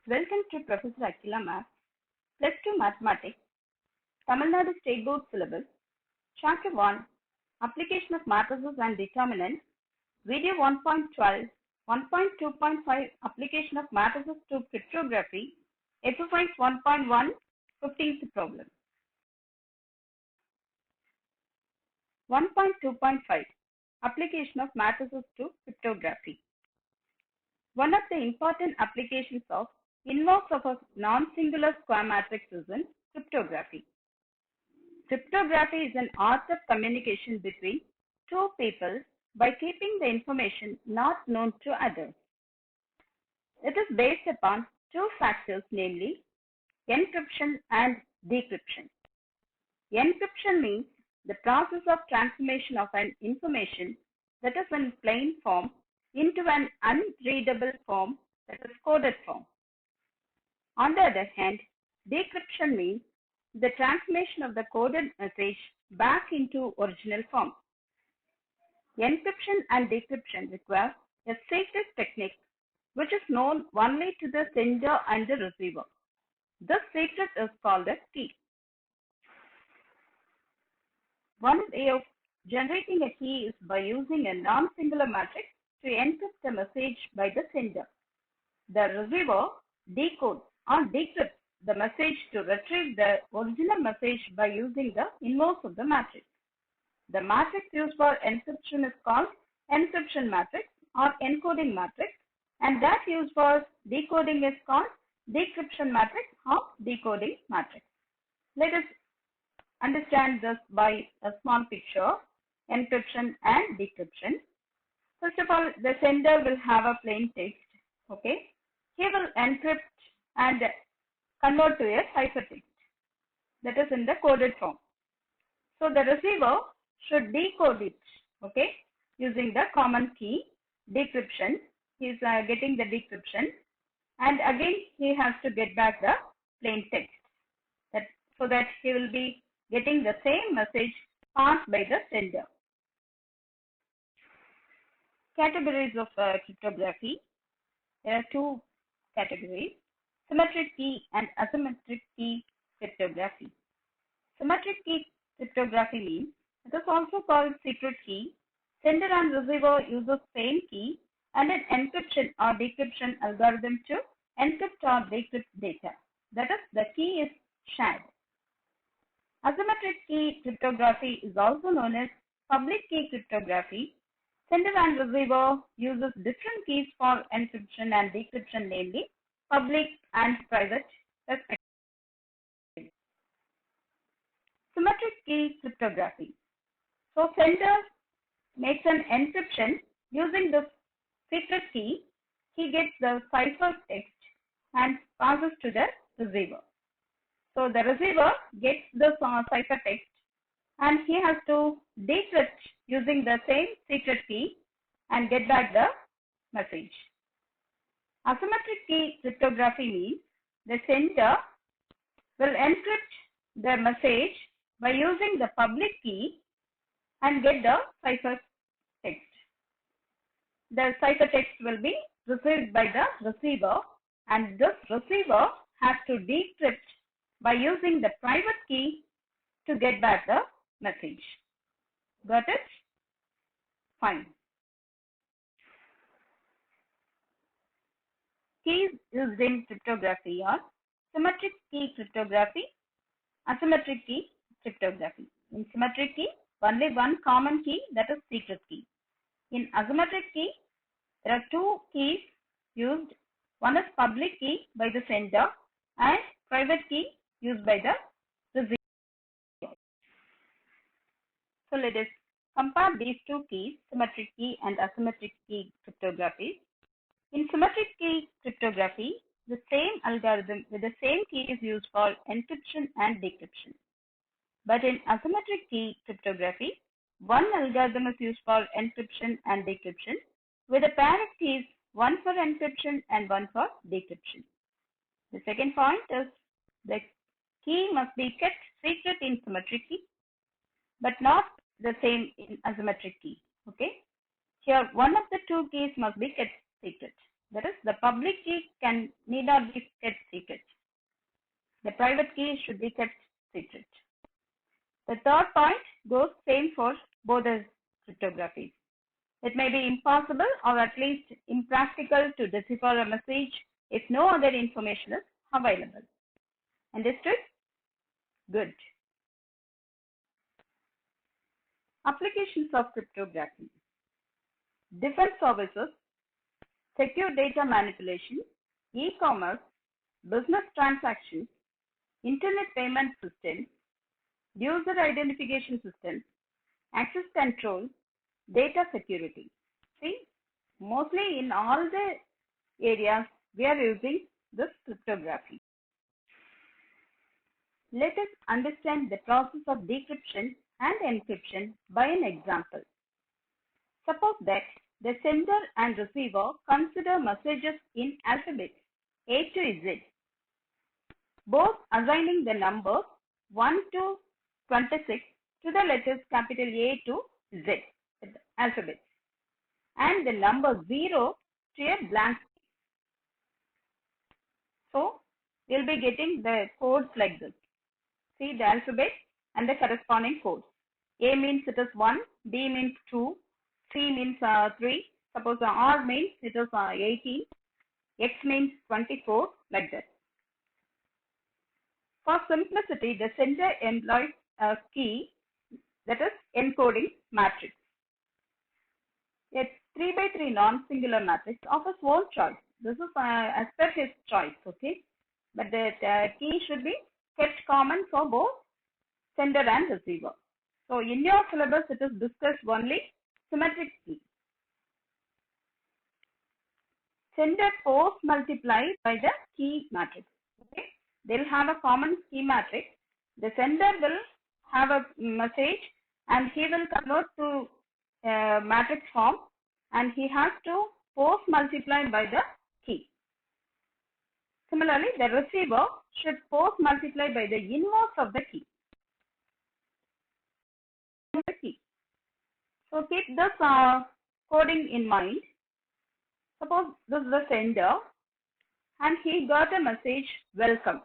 Welcome to Professor Akila Math, Plus 2 Mathematics, Tamil Nadu State Board Syllabus, Chapter 1, Application of Matrices and Determinants, Video 1.12, 1.2.5, Application of Matrices to Cryptography, Exercise 1.1, 15th problem. 1.2.5, Application of Matrices to Cryptography. One of the important applications of inverse of a non-singular square matrix is in cryptography. Cryptography is an art of communication between two people by keeping the information not known to others. It is based upon two factors, namely encryption and decryption. Encryption means the process of transformation of an information that is in plain form into an unreadable form, that is coded form. On the other hand, decryption means the transformation of the coded message back into original form. Encryption and decryption require a secret technique which is known only to the sender and the receiver. This secret is called a key. One way of generating a key is by using a non-singular matrix to encrypt the message by the sender. The receiver decodes or decrypts the message to retrieve the original message by using the inverse of the matrix. The matrix used for encryption is called encryption matrix or encoding matrix, and that used for decoding is called decryption matrix or decoding matrix. Let us understand this by a small picture, encryption and decryption. First of all, the sender will have a plain text, okay? He will encrypt and convert to a ciphertext that is in the coded form. So the receiver should decode it, okay, using the common key decryption. He is getting the decryption, and again he has to get back the plain text, so that he will be getting the same message passed by the sender. Categories of cryptography. There are two categories: symmetric key and asymmetric key cryptography. Symmetric key cryptography means it is also called secret key. Sender and receiver uses same key and an encryption or decryption algorithm to encrypt or decrypt data. That is, the key is shared. Asymmetric key cryptography is also known as public key cryptography. Sender and receiver uses different keys for encryption and decryption, namely public and private respectively. Symmetric key cryptography. So sender makes an encryption using the secret key. He gets the cipher text and passes to the receiver. So the receiver gets the cipher text and he has to decrypt using the same secret key and get back the message. Asymmetric key cryptography means the sender will encrypt the message by using the public key and get the cipher text. The cipher text will be received by the receiver, and this receiver has to decrypt by using the private key to get back the message. Got it? Fine. Keys used in cryptography are symmetric key cryptography, asymmetric key cryptography. In symmetric key, only one common key, that is secret key. In asymmetric key, there are two keys used. One is public key by the sender and private key used by the receiver. So let us compare these two keys, symmetric key and asymmetric key cryptography. In symmetric key cryptography, the same algorithm with the same key is used for encryption and decryption. But in asymmetric key cryptography, one algorithm is used for encryption and decryption with a pair of keys, one for encryption and one for decryption. The second point is the key must be kept secret in symmetric key, but not the same in asymmetric key. Okay. Here, one of the two keys must be kept secret. That is, the public key need not be kept secret. The private key should be kept secret. The third point goes same for both the cryptographies. It may be impossible or at least impractical to decipher a message if no other information is available. Understood? Good. Applications of cryptography. Defense services, secure data manipulation, e-commerce, business transactions, internet payment systems, user identification systems, access control, data security. See, mostly in all the areas we are using this cryptography. Let us understand the process of decryption and encryption by an example. Suppose that the sender and receiver consider messages in alphabets A to Z, both assigning the numbers 1 to 26 to the letters capital A to Z alphabets and the number 0 to a blank. So we'll be getting the codes like this. See the alphabet and the corresponding codes. A means it is 1, B means 2, C means 3, suppose R means it is 18, X means 24, like that. For simplicity, the sender employs a key, that is encoding matrix. A 3 by 3 non-singular matrix of his own choice. This is as per his choice, okay? But the key should be kept common for both sender and receiver. So in your syllabus, it is discussed only symmetric key. Sender post multiply by the key matrix. Okay, they'll have a common key matrix. The sender will have a message and he will convert to matrix form and he has to post multiply by the key. Similarly, the receiver should post multiply by the inverse of the key. So keep this coding in mind. Suppose this is the sender and he got a message welcome.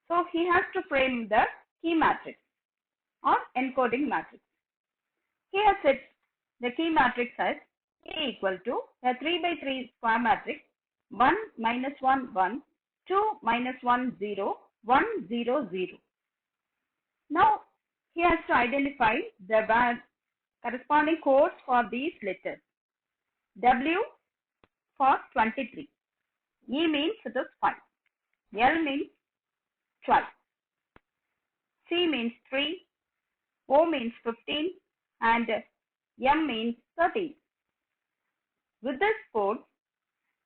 So he has to frame the key matrix or encoding matrix. He has set the key matrix as A equal to a 3 by 3 square matrix 1 minus 1 1 2 minus 1 0 1 0 0. Now he has to identify the corresponding codes for these letters. W for 23. E means it is 5. L means 12. C means 3. O means 15. And M means 13. With this code,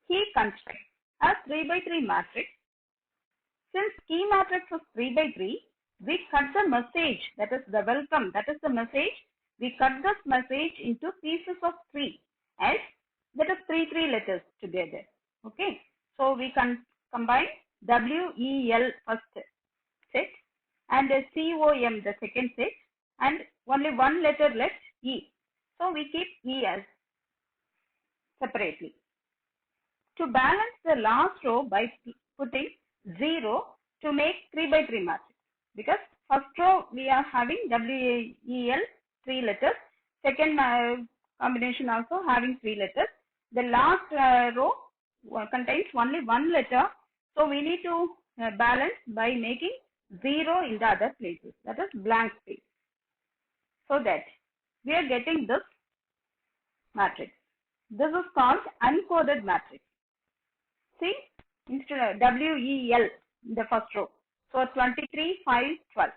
he constructs a 3 by 3 matrix. Since key matrix is 3 by 3, we cut the message, that is the welcome, that is the message. We cut this message into pieces of 3 as that is 3 letters together. Okay, so we can combine WEL first set and COM the second set and only one letter left E. So we keep E as separately. To balance the last row by putting 0 to make 3 by 3 matrix. Because first row we are having WEL 3 letters, second combination also having 3 letters. The last row contains only one letter, so we need to balance by making 0 in the other places, that is blank space. So that we are getting this matrix. This is called uncoded matrix. See, instead of WEL in the first row. So 23, 5, 12.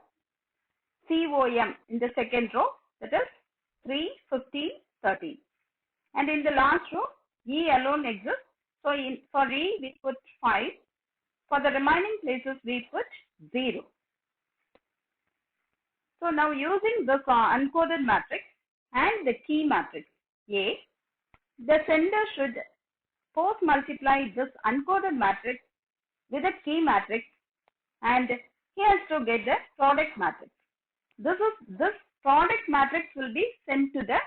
COM in the second row, that is 3, 15, 13. And in the last row, E alone exists. So for E, we put 5. For the remaining places, we put 0. So now using this uncoded matrix and the key matrix A, the sender should post multiply this uncoded matrix with a key matrix and he has to get the product matrix. This product matrix will be sent to the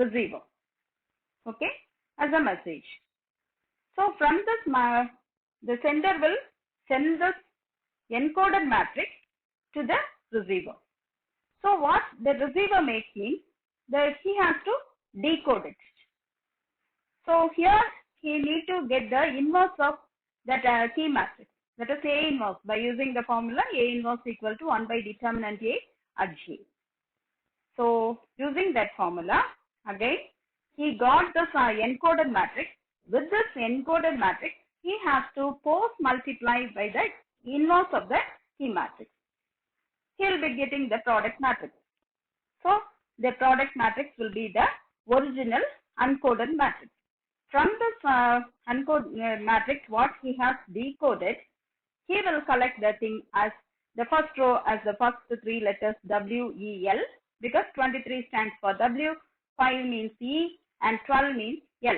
receiver, okay, as a message. So from this, the sender will send this encoded matrix to the receiver. So what the receiver makes means that he has to decode it. So here he need to get the inverse of that key matrix, that is A inverse, by using the formula A inverse equal to 1 by determinant A at J. So using that formula, again he got this encoded matrix. With this encoded matrix, he has to post multiply by the inverse of the key matrix. He will be getting the product matrix. So the product matrix will be the original uncoded matrix. From this uncoded matrix, what he has decoded, he will collect the thing as the first row as the first three letters W, E, L, because 23 stands for W, 5 means E, and 12 means L.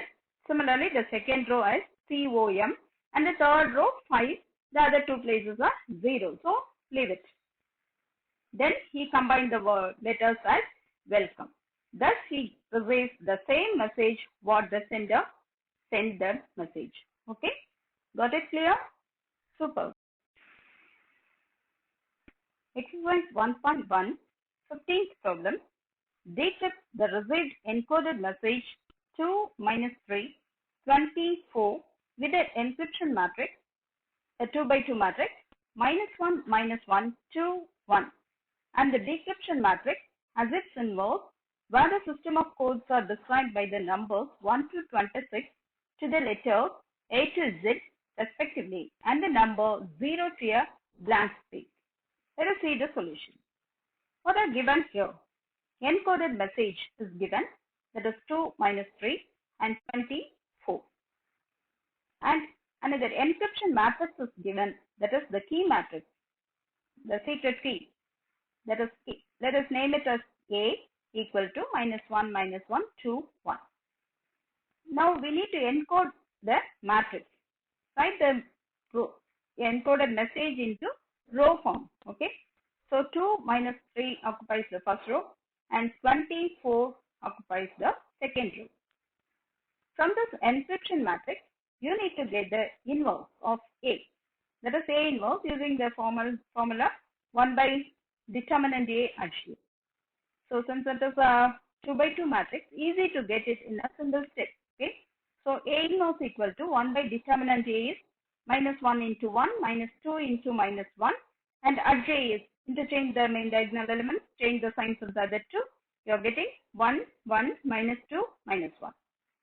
Similarly, the second row is C, O, M, and the third row 5. The other two places are 0. So leave it. Then he combined the letters as welcome. Thus he receives the same message what the sender sent the message. Okay, got it clear? Super. Exercise 1.1, 15th problem. Decrypt the received encoded message 2 minus 3, 24 with an encryption matrix, a 2 by 2 matrix, -1, -1, 2, 1, and the decryption matrix as its inverse, where the system of codes are described by the numbers 1 to 26 to the letters A to Z respectively, and the number 0 to a blank space. Let us see the solution. What are given here? Encoded message is given, that is 2 minus 3 and 24. And another encryption matrix is given, that is the key matrix, the secret key, that is key. Let us name it as A equal to -1, -1, 2, 1. Now we need to encode the matrix. Write the encoded message into row form. Okay. So 2 minus 3 occupies the first row and 24 occupies the second row. From this encryption matrix, you need to get the inverse of A. That is A inverse using the formula 1 by determinant A at J. So since it is a 2 by 2 matrix, easy to get it in a single step. Okay. So A inverse equal to 1 by determinant A is -1 into 1, -2 into -1, and at J is interchange the main diagonal elements, change the signs of the other two. You are getting 1, 1, -2, -1.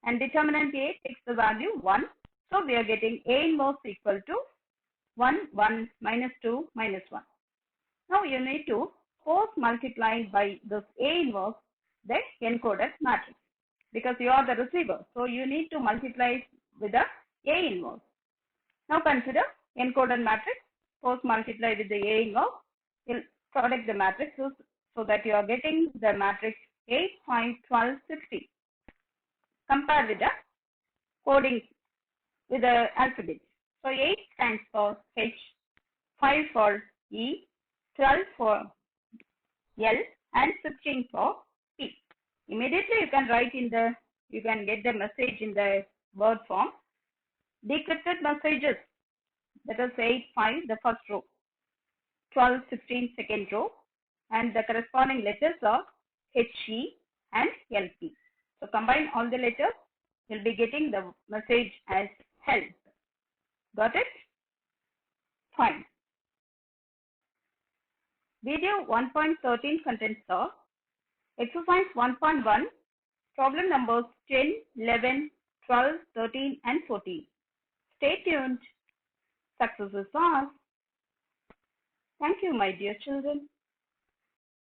And determinant A takes the value 1. So we are getting A inverse equal to 1, 1, -2, -1. Now you need to post multiply by this A inverse the encoded matrix, because you are the receiver. So you need to multiply with the A inverse. Now consider encoded matrix, post multiply with the A inverse, will product the matrices so that you are getting the matrix 8, 5, 12, 16. Compare with the coding with the alphabet. So 8 stands for H, 5 for E, 12 for L, and 16 for P. Immediately you can write in the, you can get the message in the word form. Decrypted messages, that is 8, 5, the first row, 12, 16, second row, and the corresponding letters are HE and LP. So combine all the letters, you'll be getting the message as help. Got it? Fine. Video 1.13 contains the exercise 1.1, problem numbers 10, 11, 12, 13, and 14. Stay tuned. Success is ours. Thank you, my dear children.